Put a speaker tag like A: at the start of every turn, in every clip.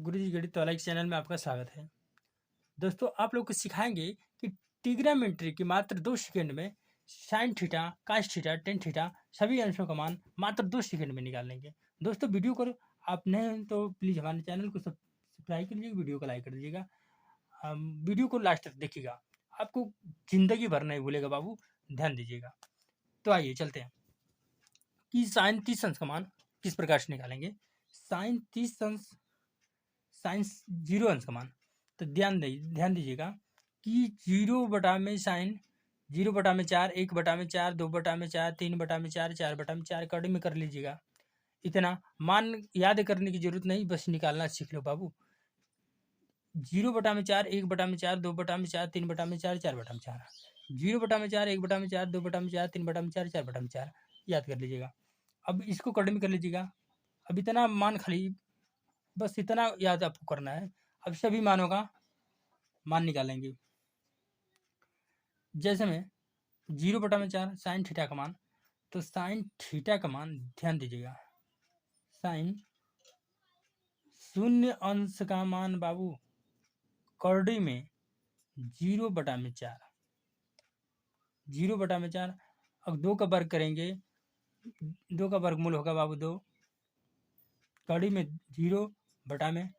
A: गुरुजी गणित वाला एक चैनल में आपका स्वागत है। दोस्तों आप लोग को सिखाएंगे कि ट्रिग्नोमेट्री की मात्र 2 सेकंड में sine theta, cos theta, tan theta सभी अंशों का मान मात्र 2 सेकंड में निकाल लेंगे। दोस्तों वीडियो को आप नए हैं तो प्लीज़ हमारे चैनल को सब्सक्राइब कर लीजिएगा, वीडियो को लाइक कर दीजिएगा। वीडियो को लास्ट तक देखिएगा, आपको ज़िंदगी भर नहीं भूलेगा बाबू, ध्यान दीजिएगा। तो आइए चलते हैं कि साइन 30 अंश का मान किस प्रकार से निकालेंगे। साइन 30 अंश साइंस 0 अंश का मान, तो ध्यान दीजिएगा कि 0 बटा में साइन 0 बटा में 4, 1 बटा में 4, 2 बटा में 4, 3 बटा में 4, 4 बटा में 4 कड़ी में कर लीजिएगा। इतना मान याद करने की जरूरत नहीं, बस निकालना सीख लो बाबू। 0 बटा में 4, 1 बटा में 4, 2 बटा में 4, 3 बटा में 4, 4 बटा में 4, 0 बटा में 4, 1 बटा में 4, 2 बटा में 4, 3 बटा में 4, 4 बटा में 4 याद कर लीजिएगा। अब इसको कड़ी में कर लीजिएगा। अब इतना मान खाली बस इतना याद आपको करना है। अब सभी मानों का मान निकालेंगे। जैसे में 0 बटा में 4 साइन थीटा का मान, तो साइन थीटा का मान ध्यान दीजिएगा, साइन 0 अंश का मान बाबू कड़ी में 0 बटा में 4, 0 बटा में 4। अब 2 का वर्ग करेंगे, 2 का वर्गमूल होगा बाबू 2, कड़ी में 0 बटा में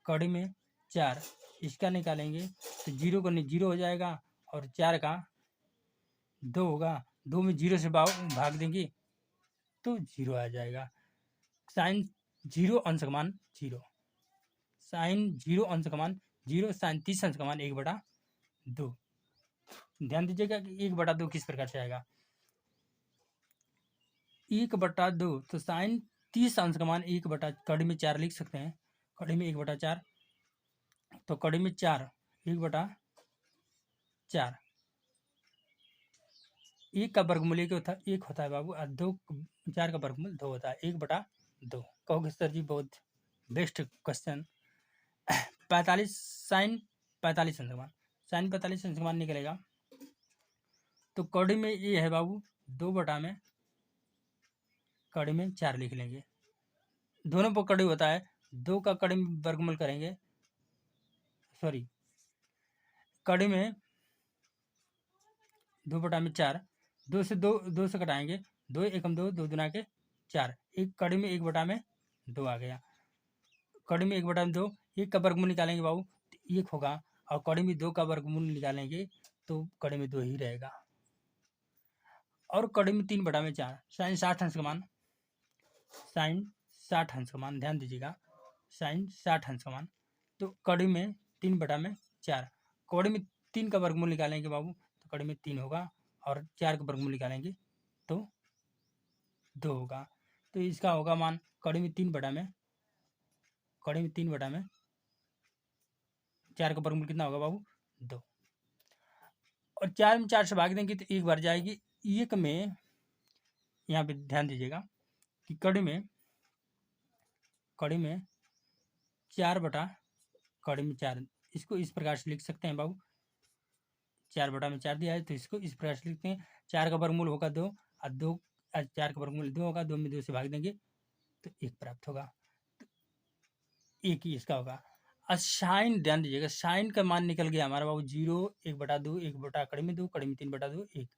A: कड़ी में 4, इसका निकालेंगे तो 0 को 0 हो जाएगा और 4 का 2 होगा, 2 में 0 से भाग देंगे तो 0 आ जाएगा। साइन 0 अंश का मान 0, साइन 0 अंश का मान 0, साइन 30 अंश का मान 1/2। ध्यान दीजिएगा कि 1/2 किस प्रकार से आएगा। 1/2, तो साइन 30 अंश का मान 1 बटा कड़ी में 4 लिख सकते हैं, कड़ी में 1/4, तो कड़ी में 4, 1/4, 1 का वर्गमूल 1 होता है बाबू, और 2 4 का वर्गमूल 2 होता है, 1/2। कहोगे सर जी बहुत बेस्ट क्वेश्चन। 45 साइन 45 अंश का मान, साइन 45 अंश का मान निकलेगा तो कड़ी में ये है बाबू 2 बटा में कड़ी में 4 लिख लेंगे, दोनों पर कड़ी होता है, 2 का कड़ी में वर्गमूल करेंगे, सॉरी कड़ी में 2 बटा में 4, 2 से 2 से कटाएंगे, 2 एकम 2, 2 दुना के 4, एक कड़ी में 1 बटा में 2 आ गया, कड़ी में 1 बटा में 2, 1 का वर्गमूल निकालेंगे बाबू तो 1 होगा, और कड़ी में 2 का वर्गमूल निकालेंगे तो कड़ी में 2 ही रहेगा, और कड़ी में 3 बटा में 4, साइन 60 अंश का मान, साइन 60 अंश का मान ध्यान दीजिएगा, साइन 60 अंश का मान, तो कड़ी में 3 बटा में 4, कड़ी में 3 का वर्गमूल निकालेंगे बाबू तो कड़ी में 3 होगा, और 4 का वर्गमूल निकालेंगे तो 2 होगा, तो इसका होगा मान कड़ी में 3 बटा में 4 का वर्गमूल कितना होगा बाबू 2, और 4 में 4 से भाग देंगे तो 1 बार जाएगी, 1 में यहाँ पे ध्यान दीजिएगा कि कड़ी में 4 बटा कड़ी में 4, इसको इस प्रकार से लिख सकते हैं बाबू, 4 बटा में 4 दिया है तो इसको इस प्रकार से लिखते हैं, 4 का वर्गमूल होगा 2, और 4 का वर्गमूल 2 होगा, 2 में 2 से भाग देंगे तो 1 प्राप्त होगा, तो 1 ही इसका होगा। और साइन ध्यान दीजिएगा, साइन का मान निकल गया हमारा बाबू 0, 1/2, 1 बटा कड़ी में 2, कड़ी में 3/2, 1,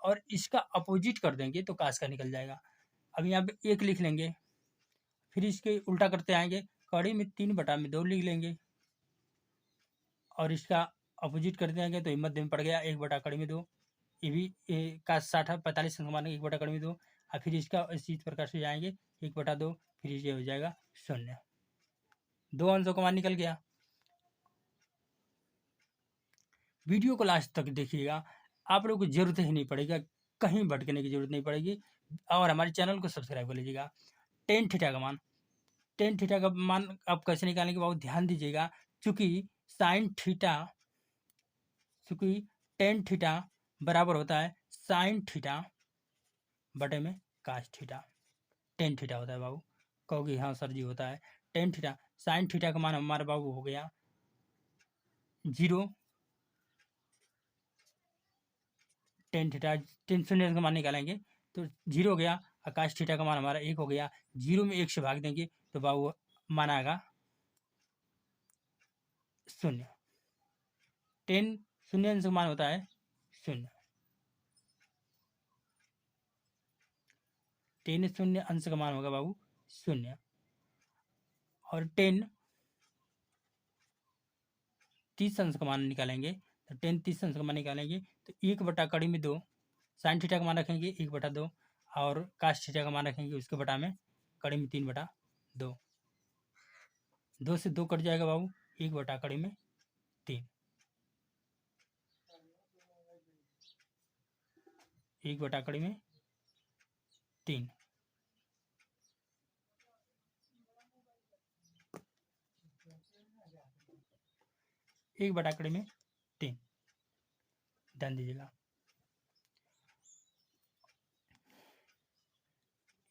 A: और इसका अपोजिट कर देंगे तो काश का निकल जाएगा। अब यहाँ पे 1 लिख लेंगे, फिर इसके उल्टा करते आएंगे, कड़ी में 3 बटा में 2 लिख लेंगे, और इसका अपोजिट कर देंगे तो मध्य में पड़ गया 1 बटा कड़ी में 2, ये भी का 60 45 अंक मानेंगे 1 बटा कड़ी में 2, और फिर इसका इसी प्रकार से जाएंगे 1/2, फिर ये हो जाएगा 0, 2 अंशों का मान निकल गया। वीडियो को लास्ट तक देखिएगा, आप लोग को जरूरत ही नहीं पड़ेगा, कहीं भटकने की जरूरत नहीं पड़ेगी, और हमारे चैनल को सब्सक्राइब कर लीजिएगा। टेन थीटा का मान, टेन थीटा का मान आप कैसे निकालेंगे बाबू ध्यान दीजिएगा, चूंकि टेन थीटा बराबर होता है साइन थीटा बटे में कास थीटा, टेन थीटा होता है बाबू, कहोगे हाँ सर जी होता है, टेन थीटा, साइन थीटा का मान हमारे बाबू हो गया 0, टेन थीटा, टेन शून्य का मान निकालेंगे तो 0 हो गया, आकाश थीटा का मान हमारा 1 हो गया, 0 में 1 से भाग देंगे तो बाबू मान आएगा शून्य। 10 शून्य अंश का मान होता है शून्य। 10 शून्य अंश का मान होगा बाबू शून्य। और 10 30 अंश का मान निकालेंगे तो 10 30 अंश का मान निकालेंगे तो 1/2 साइन थीटा का मान रखेंगे 1/2 और काश थीटा का मान रखेंगे उसके बटा में 3/2। 2 से 2 कट जाएगा बाबू 1/3। 1/3 1/3 ध्यान दीजिएगा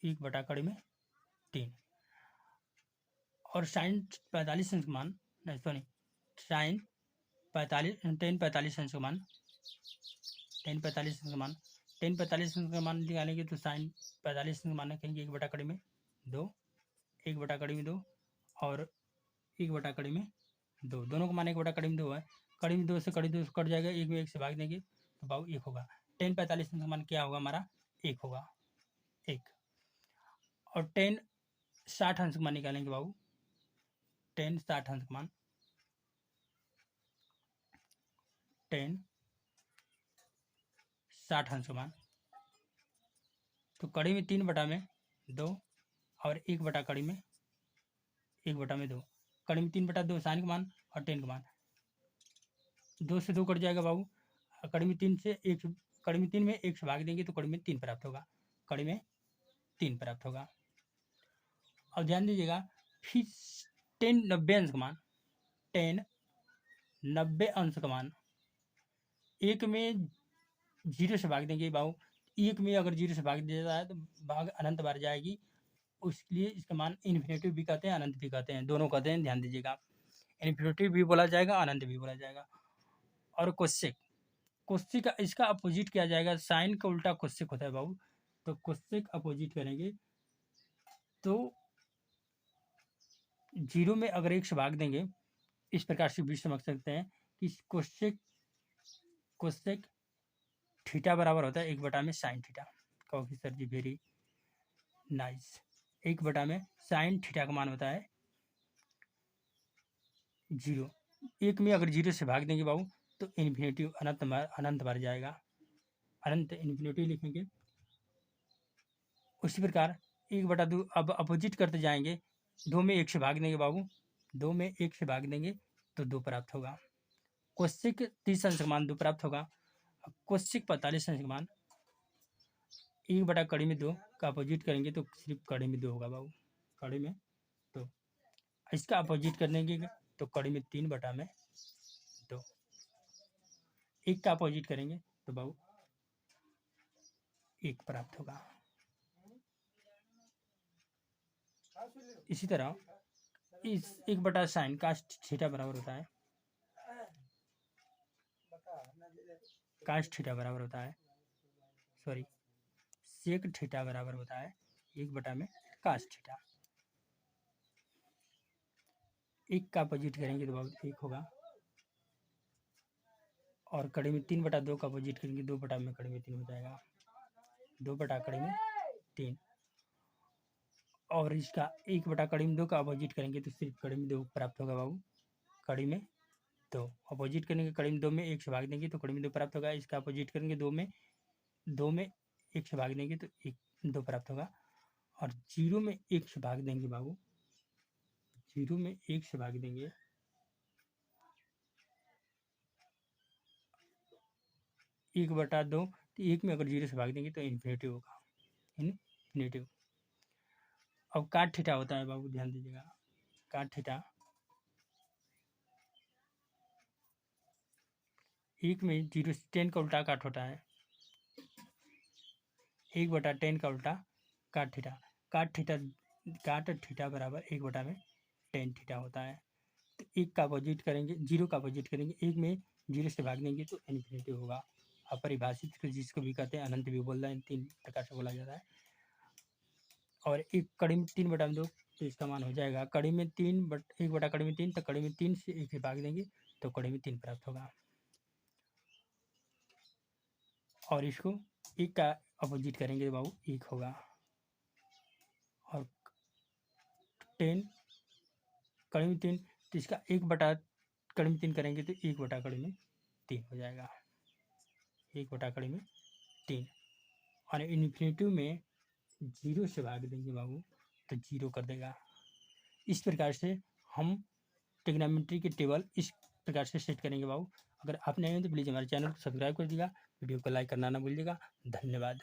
A: 1/3। और साइन 45 अंश का मान नहीं सॉरी साइन 45 10 45 अंश का मान 10 45 अंश का मान 10 45 अंश का मान निकालेंगे तो साइन 45 अंश का मान रखेंगे 1/2 1/2 और 1/2 दोनों का मान 1/2 है। 2 से 2 कट जाएगा 1 में 1 से भाग देंगे तो बाबू 1 होगा। 10 45 अंश का मान क्या होगा हमारा 1 होगा 1। और 10 60 अंश का मान निकालेंगे बाबू 10 60 अंश का मान 10 60 अंश का मान तो कड़ी में 3/2 और 1/2 1/2 कड़ी में 3/2 साइन का मान और 10 का मान 2 से 2 कट जाएगा बाबू। कड़ी में 3 से 1 कड़ी में 3 में 1 से भाग देंगे तो कड़ी में 3 प्राप्त होगा। कड़ी में 3 प्राप्त होगा। अब ध्यान दीजिएगा फिर 10 90 अंश का मान 10 90 अंश का मान 1 में 0 से भाग देंगे बाबू। 1 में अगर 0 से भाग दिया जाता है तो भाग अनंत बार जाएगी। उसके लिए इसका मान इन्फिनेटिव भी कहते हैं अनंत भी कहते हैं दोनों कहते हैं ध्यान दीजिएगा। इन्फिनेटिव भी बोला जाएगा अनंत भी बोला जाएगा। और कोसेक कोसेक का इसका अपोजिट किया जाएगा। साइन का उल्टा कोसेक होता है बाबू। तो कोसेक अपोजिट करेंगे तो 0 में अगर 1 से भाग देंगे इस प्रकार से भी समझ सकते हैं कि कोसेक थीटा बराबर होता है 1 में साइन थीटा। कहो सर जी वेरी नाइस। 1 में साइन थीटा का मान होता है 0। 1 में अगर 0 से भाग देंगे बाबू तो इन्फिनेटिव अनंत बार जाएगा। अनंत इन्फिनेटिव लिखेंगे। उसी प्रकार 1/2 अब अपोजिट करते जाएंगे। 2 में 1 से भाग देंगे बाबू 2 में 1 से भाग देंगे तो 2 प्राप्त होगा। कोसेक 30 अंश का मान 2 प्राप्त होगा। कोसेक 45 अंश का मान 1/2 का अपोजिट करेंगे तो सिर्फ कड़ी में 2 होगा बाबू। कड़ी में 2 इसका अपोजिट करने के तो कड़ी में 3/2 1 का अपोजिट करेंगे तो बाबू 1 प्राप्त होगा। इसी तरह इस 1 साइन कास्ट थीटा बराबर होता है कास्ट थीटा बराबर होता है सॉरी सेक थीटा बराबर होता है 1 में कास्ट थीटा। 1 का अपोजिट करेंगे तो बाबू 1 होगा। और कड़ी में 3/2 का अपोजिट करेंगे 2 में कड़ी में 3 हो जाएगा 2 कड़ी में 3। और इसका 1 कड़ी में 2 का अपोजिट करेंगे तो सिर्फ कड़ी में 2 प्राप्त होगा बाबू। कड़ी में 2 अपोजिट करेंगे कड़ी में 2 में 1 से भाग देंगे तो कड़ी में 2 प्राप्त होगा। इसका अपोजिट करेंगे 2 में 1 से भाग देंगे तो 2 प्राप्त होगा। और 0 में 1 से भाग देंगे बाबू 0 में 1 से भाग देंगे 1/2 तो 1 में अगर 0 से भाग देंगे तो इन्फिनेटिव होगा इन्फिनेटिव। अब काट थीटा होता है बाबू ध्यान दीजिएगा। काट थीटा 1 में 0 से 10 का उल्टा काट होता है 1/10 का उल्टा काट थीटा। काट थीटा बराबर 1 में 10 थीटा होता है। तो 1 का अपोजिट करेंगे 0 का अपोजिट करेंगे 1 में 0 से भाग देंगे तो इन्फिनेटिव होगा। अपरिभाषित जिसको भी कहते हैं अनंत भी बोल रहे हैं 3 प्रकार से बोला जाता है। और 1 कड़ी में 3/2 तो इसका मान हो जाएगा कड़ी में 1/3, तो कड़ी में 3 से 1 से भाग देंगे तो कड़ी में 3 प्राप्त होगा। और इसको 1 का अपोजिट करेंगे तो बाबू 1 होगा। और 10 कड़ी में 3, तो इसका 1/, कड़ी में 3 करेंगे तो 1/, कड़ी में 3 हो जाएगा। 1/, कड़ी में 3। और इन्फिनेटिव में 0 से भाग देंगे बाबू तो 0 कर देगा। इस प्रकार से हम ट्रिग्नोमेट्री के टेबल इस प्रकार से सेट करेंगे बाबू। अगर आप नए हैं तो प्लीज़ हमारे चैनल को सब्सक्राइब कर दीजिएगा, वीडियो को लाइक करना ना भूलिएगा। धन्यवाद।